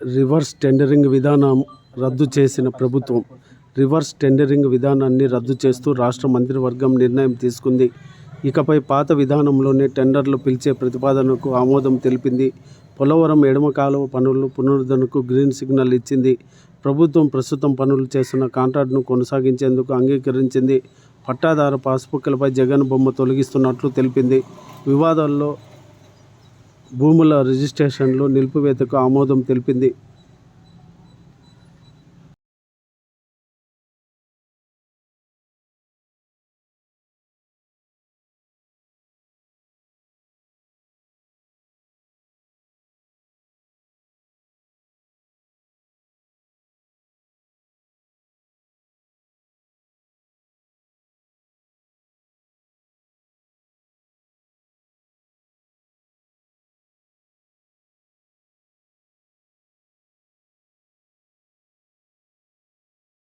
Reverse tendering విధానం రద్దు చేసిన ప్రభుత్వం. రివర్స్ టెండరింగ్ విధానాన్ని రద్దు చేస్తూ రాష్ట్ర మంత్రివర్గం నిర్ణయం తీసుకుంది. ఇకపై పాత విధానంలోనే టెండర్లు పిలిచే ప్రతిపాదనకు ఆమోదం తెలిపింది. పోలవరం ఎడమ కాలువ పనుల పునరుద్ధరణకు గ్రీన్ సిగ్నల్ ఇచ్చింది. ప్రభుత్వం ప్రస్తుతం పనులు చేస్తున్న కాంట్రాక్టును కొనసాగించేందుకు అంగీకరించింది. పట్టాదారు పాస్బుక్లపై జగన్ బొమ్మ తొలగిస్తున్నట్లు తెలిపింది. వివాదాల్లో భూముల రిజిస్ట్రేషన్లు నిలిపివేతకు ఆమోదం తెలిపింది.